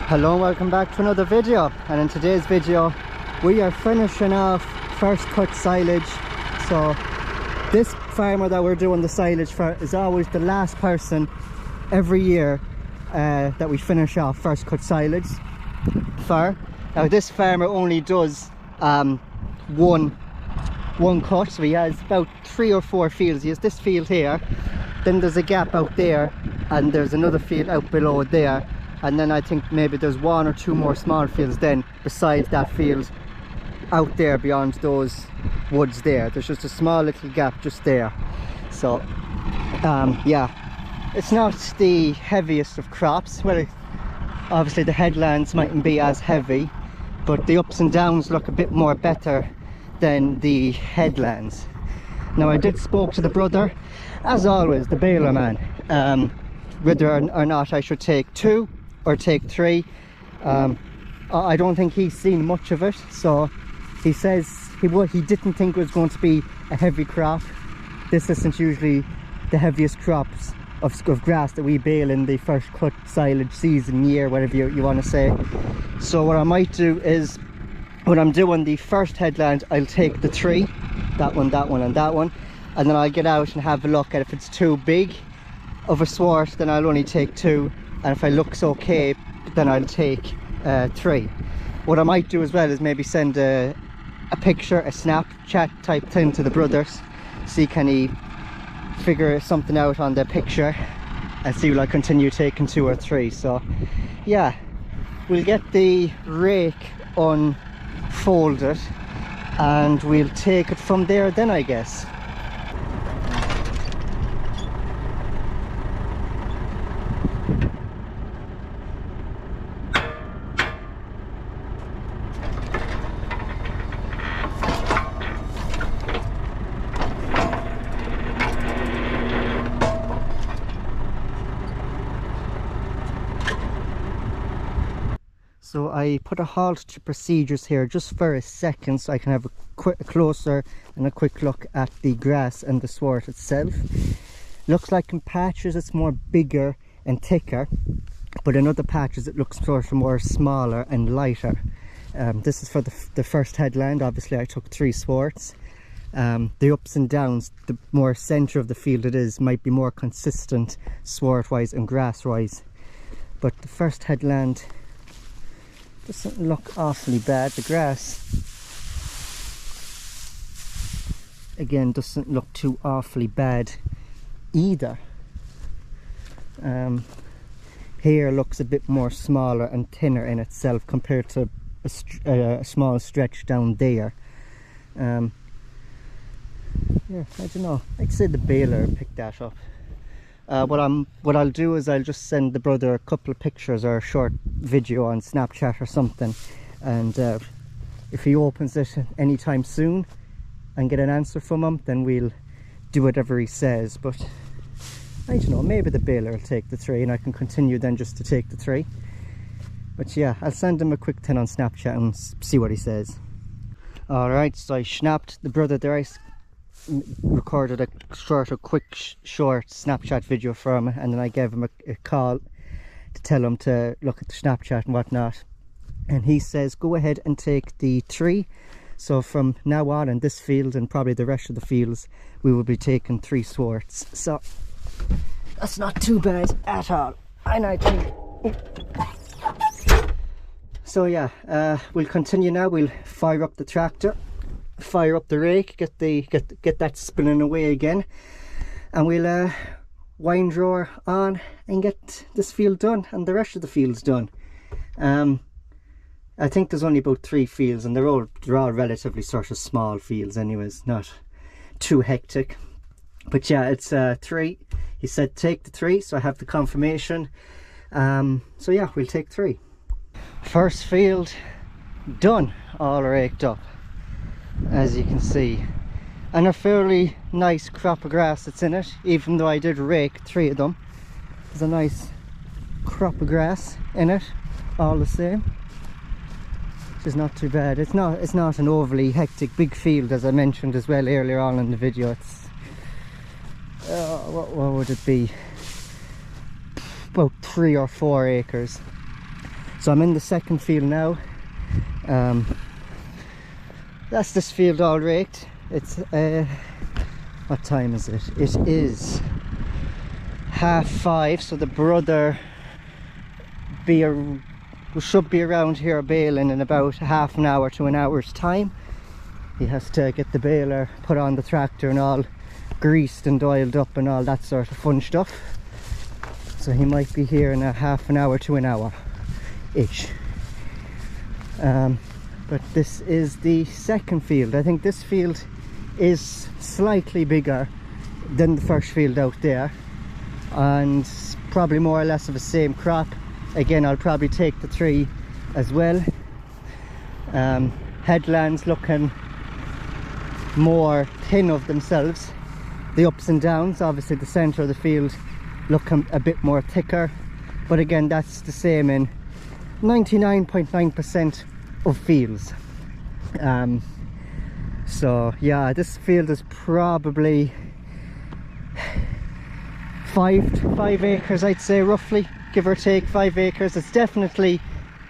Hello and welcome back to another video, and in today's video we are finishing off first cut silage. So this farmer that we're doing the silage for is always the last person every year that we finish off first cut silage for. Now this farmer only does one cut, so he has about 3 or 4 fields. He has this field here, then there's a gap out there, and there's another field out below there, and then I think maybe there's 1 or 2 more small fields then besides that field out there beyond those woods there. There's just a small little gap just there. So yeah, it's not the heaviest of crops. Well, obviously the headlands mightn't be as heavy, but the ups and downs look a bit more better than the headlands. Now I did spoke to the brother, as always, the baler man, whether or not I should take 2 or take 3. I don't think he's seen much of it, so he says he didn't think it was going to be a heavy crop. This isn't usually the heaviest crops of grass that we bale in the first cut silage season, year, whatever you want to say. So what I might do is, when I'm doing the first headland, I'll take the 3, that one and that one, and then I'll get out and have a look at if it's too big of a swart, then I'll only take 2, and if it looks okay, then I'll take 3. What I might do as well is maybe send a picture, a Snapchat type thing to the brothers, see can he figure something out on the picture, and see will I continue taking 2 or 3. So yeah, we'll get the rake unfolded and we'll take it from there then, I guess. So I put a halt to procedures here just for a second so I can have a closer and a quick look at the grass and the sward itself. Looks like in patches it's more bigger and thicker, but in other patches it looks sort of more smaller and lighter. This is for the first headland. Obviously I took 3 swarts. The ups and downs, the more centre of the field it is, might be more consistent swart wise and grass wise, but the first headland doesn't look awfully bad. The grass again doesn't look too awfully bad either. Here looks a bit more smaller and thinner in itself compared to a small stretch down there. Yeah, I don't know, I'd say the baler picked that up. What I'll do is I'll just send the brother a couple of pictures or a short video on Snapchat or something, and if he opens it anytime soon and get an answer from him, then we'll do whatever he says. But I don't know, maybe the baler will take the 3 and I can continue then just to take the 3. But yeah, I'll send him a quick thing on Snapchat and see what he says. Alright, so I snapped the brother there. I recorded a short Snapchat video for him, and then I gave him a call to tell him to look at the Snapchat and whatnot, and he says go ahead and take the 3. So from now on in this field and probably the rest of the fields we will be taking 3 swarts, so that's not too bad at all. And I think so yeah, we'll continue now. We'll fire up the tractor, fire up the rake, get that spinning away again, and we'll wind roar on and get this field done and the rest of the fields done. I think there's only about 3 fields, and they're all relatively sort of small fields anyways, not too hectic. But yeah, it's 3. He said take the 3, so I have the confirmation. So yeah, we'll take 3. First field done, all raked up, as you can see, and a fairly nice crop of grass that's in it. Even though I did rake 3 of them, there's a nice crop of grass in it all the same, which is not too bad. It's not an overly hectic big field, as I mentioned as well earlier on in the video. It's what would it be, about 3 or 4 acres. So I'm in the second field now. That's this field all raked. It's what time is it? It is 5:30, so the brother should be around here baling in about half an hour to an hour's time. He has to get the baler put on the tractor and all greased and oiled up and all that sort of fun stuff. So he might be here in a half an hour to an hour ish. But this is the second field. I think this field is slightly bigger than the first field out there, and probably more or less of the same crop. Again, I'll probably take the 3 as well. Headlands looking more thin of themselves. The ups and downs, obviously the centre of the field looking a bit more thicker, but again that's the same in 99.9% of fields. So yeah, this field is probably 5 acres, I'd say, roughly, give or take 5 acres. It's definitely,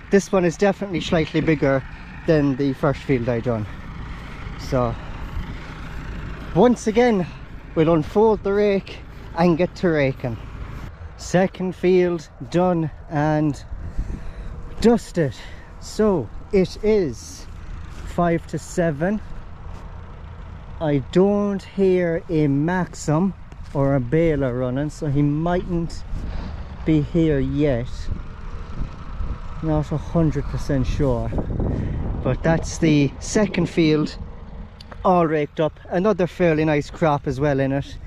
this one is definitely slightly bigger than the first field I done. So once again we'll unfold the rake and get to raking. Second field done and dusted. So it is 5 to 7. I don't hear a Maxim or a baler running, so he mightn't be here yet. Not 100% sure, but that's the second field all raked up. Another fairly nice crop as well in it.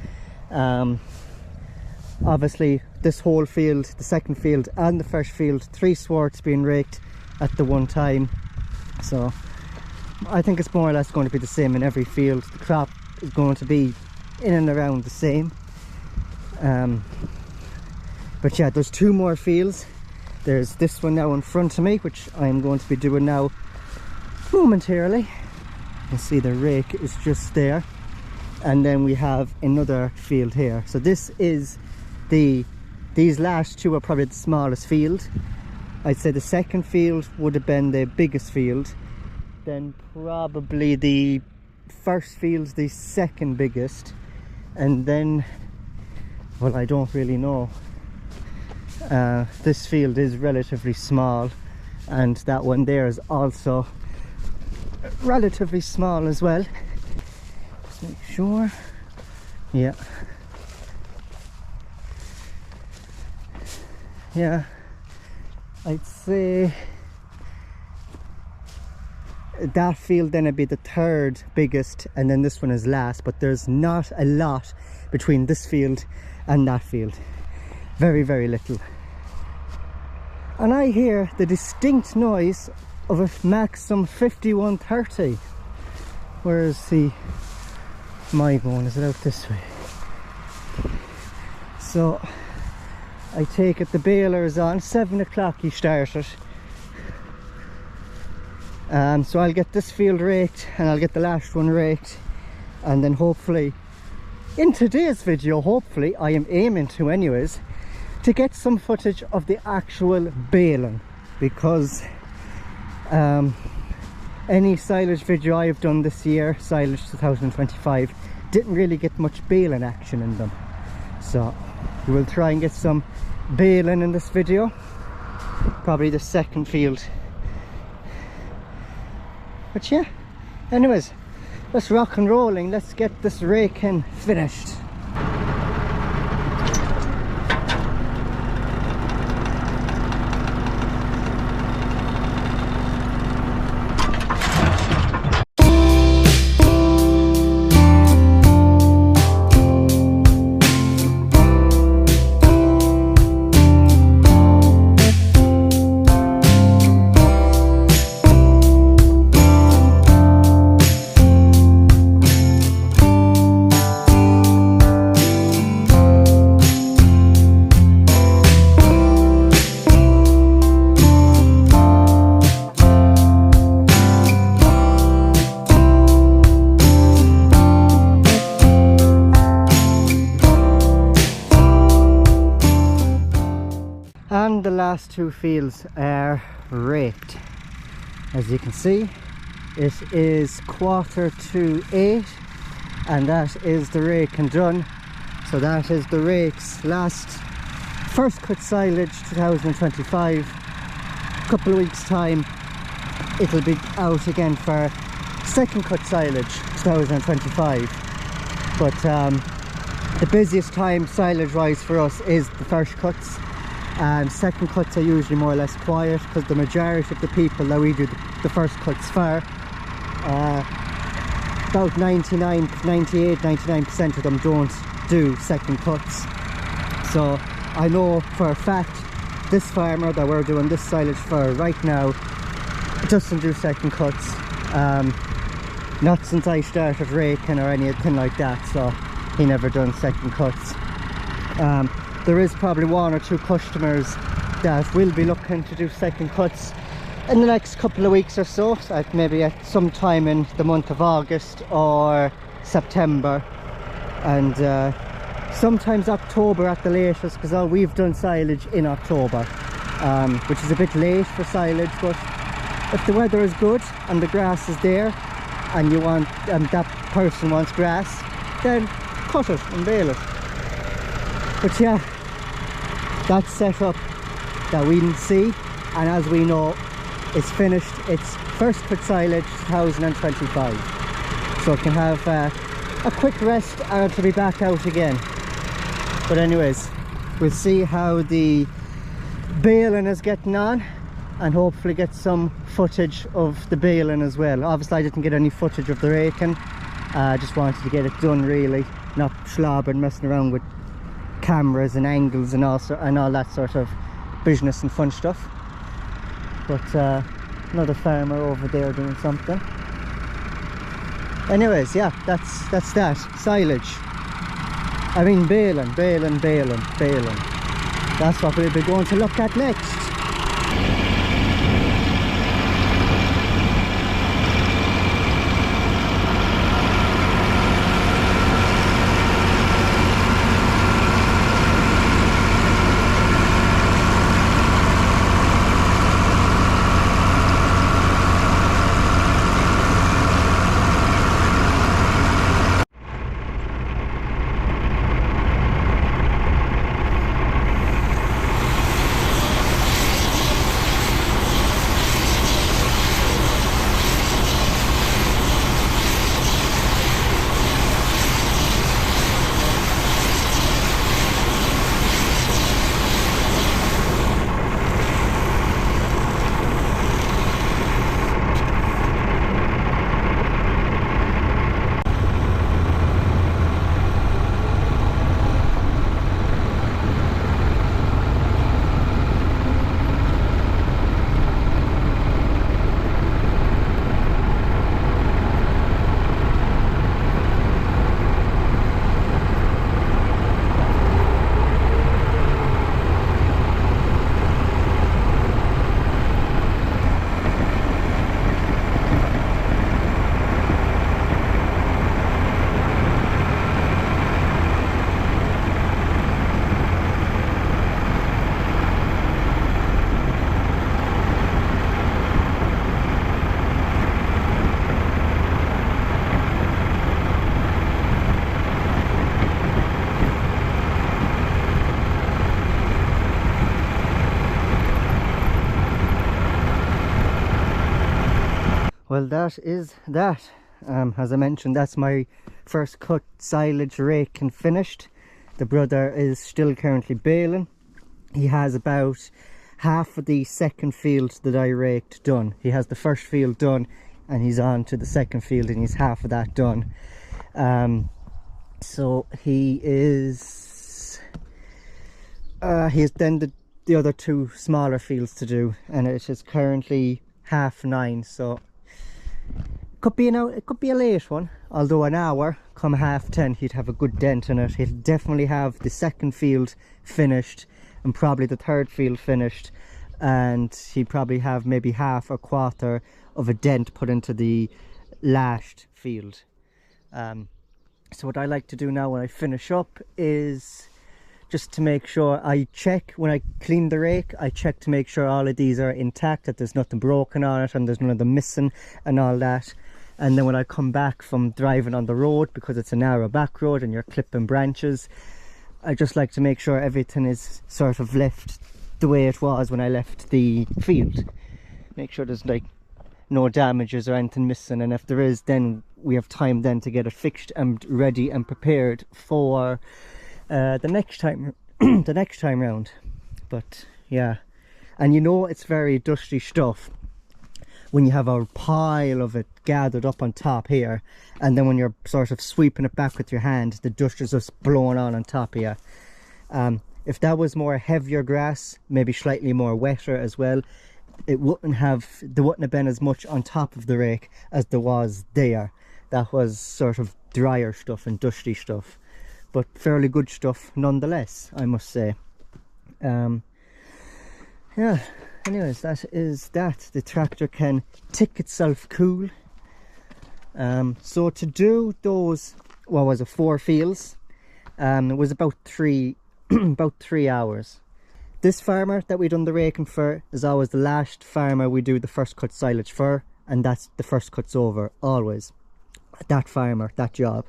Obviously this whole field, the second field and the first field, 3 swarts being raked at the one time. So I think it's more or less going to be the same in every field. The crop is going to be in and around the same. But yeah, there's 2 more fields. There's this one now in front of me, which I'm going to be doing now momentarily. You can see the rake is just there, and then we have another field here. So this is these last 2 are probably the smallest field. I'd say the second field would have been the biggest field, then probably the first field's the second biggest, and then, well, I don't really know. This field is relatively small, and that one there is also relatively small as well. Just make sure. Yeah, I'd say that field then would be the third biggest, and then this one is last, but there's not a lot between this field and that field. Very, very little. And I hear the distinct noise of a Maxim 5130. Where is my going? Is it out this way? So I take it the baler is on. 7 o'clock he started. So I'll get this field raked and I'll get the last one raked, and then hopefully in today's video, hopefully, I am aiming to anyways, to get some footage of the actual baling, because any silage video I've done this year, silage 2025, didn't really get much baling action in them. So we will try and get some baling in this video, probably the second field. But yeah, anyways, let's rock and rolling. Let's get this raking finished. two fields are raked. As you can see, it is 7:45 and that is the raking done. So that is the rake's first cut silage 2025. A couple of weeks time it'll be out again for second cut silage 2025. But the busiest time silage wise for us is the first cuts. Second cuts are usually more or less quiet because the majority of the people that we do the first cuts for, about 99% of them don't do second cuts. So I know for a fact this farmer that we're doing this silage for right now doesn't do second cuts. Not since I started raking or anything like that, so he never done second cuts. There is probably one or two customers that will be looking to do second cuts in the next couple of weeks or so, maybe at some time in the month of August or September, and sometimes October at the latest, because we've done silage in October, which is a bit late for silage. But if the weather is good and the grass is there and you want that person wants grass, then cut it and bale it. But yeah, that's set up that we can see, and as we know, it's finished its first cut silage 2025, so it can have a quick rest and to be back out again. But anyways, we'll see how the baling is getting on and hopefully get some footage of the baling as well. Obviously I didn't get any footage of the raking. I just wanted to get it done, really, not slobbering, messing around with cameras and angles and all that sort of business and fun stuff. But another farmer over there doing something. Anyways, yeah, that's that. Silage. I mean baling. That's what we'll be going to look at next. Well, that is that. As I mentioned, that's my first cut silage raking finished. The brother is still currently baling. He has about half of the second field that I raked done. He has the first field done and he's on to the second field and he's half of that done. So he has then the other two smaller fields to do, and it is currently 9:30, so it could be a late one, although an hour come 10:30 he'd have a good dent in it. He'll definitely have the second field finished and probably the third field finished, and he'd probably have maybe half or quarter of a dent put into the last field. So what I like to do now when I finish up is just to make sure. I check when I clean the rake, I check to make sure all of these are intact, that there's nothing broken on it and there's none of them missing and all that. And then when I come back from driving on the road, because it's a narrow back road and you're clipping branches, I just like to make sure everything is sort of left the way it was when I left the field. Make sure there's like no damages or anything missing, and if there is, then we have time then to get it fixed and ready and prepared for the next time the next time round. But yeah, and you know it's very dusty stuff when you have a pile of it gathered up on top here, and then when you're sort of sweeping it back with your hand, the dust is just blowing on top of you. If that was more heavier grass, maybe slightly more wetter as well, there wouldn't have been as much on top of the rake as there was there. That was sort of drier stuff and dusty stuff, but fairly good stuff nonetheless, I must say. Yeah, anyways, that is that. The tractor can tick itself cool. So to do those, what was it, 4 fields, it was about 3 hours. This farmer that we done the raking for is always the last farmer we do the first cut silage for, and that's the first cut's over, always. That farmer, that job.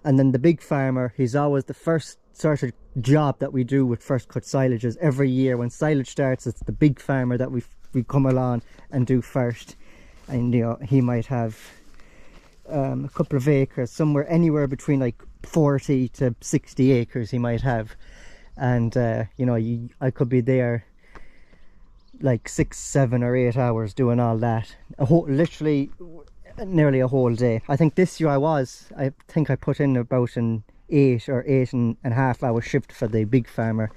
And then the big farmer, he's always the first sort of job that we do with first cut silages. Every year when silage starts, it's the big farmer that we come along and do first. And you know, he might have a couple of acres, anywhere between like 40 to 60 acres he might have. And you know, I could be there like 6, 7 or 8 hours doing all that, literally nearly a whole day. I think this year I think I put in about an 8 or 8.5 hour shift for the big farmer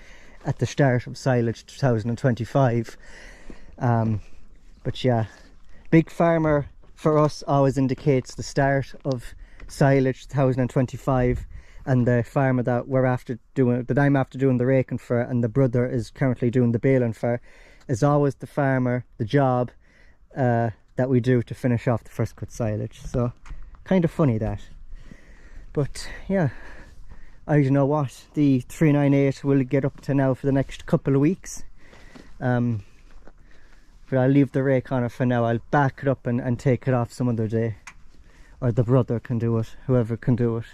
at the start of silage 2025. But yeah, big farmer for us always indicates the start of silage 2025. And the farmer that I'm after doing the raking for, and the brother is currently doing the baling for, is always the farmer, the job that we do to finish off the first cut silage. So kind of funny that. But yeah, I don't know what the 398 will get up to now for the next couple of weeks. But I'll leave the rake on it for now. I'll back it up and take it off some other day, or the brother can do it, whoever can do it.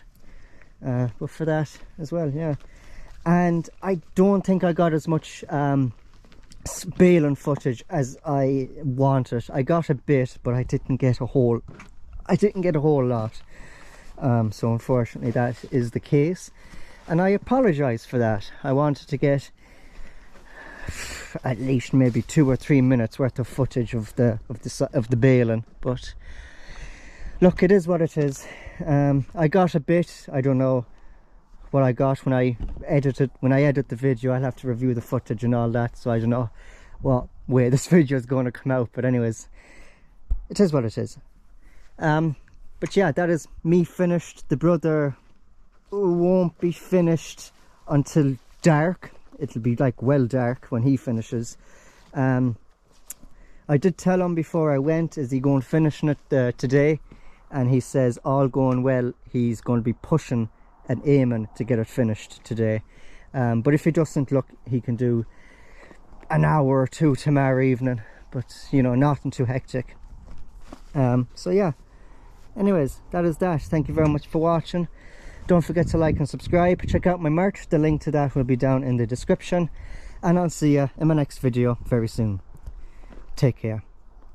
But for that as well, yeah. And I don't think I got as much baling footage as I wanted. I got a bit, but I didn't get a whole lot. So unfortunately that is the case, and I apologize for that. I wanted to get at least maybe 2 or 3 minutes worth of footage of the baling, but look, it is what it is. I got a bit. I don't know what I got when I edit the video. I'll have to review the footage and all that, so I don't know what way this video is going to come out, but anyways, it is what it is. But yeah, that is me finished. The brother won't be finished until dark. It'll be like well dark when he finishes. I did tell him before I went, is he going finishing it today? And he says all going well, he's going to be pushing and aiming to get it finished today. But if he doesn't, look, he can do an hour or 2 tomorrow evening, but you know, nothing too hectic. So yeah, anyways, that is that. Thank you very much for watching. Don't forget to like and subscribe. Check out my merch, the link to that will be down in the description, and I'll see you in my next video very soon. Take care.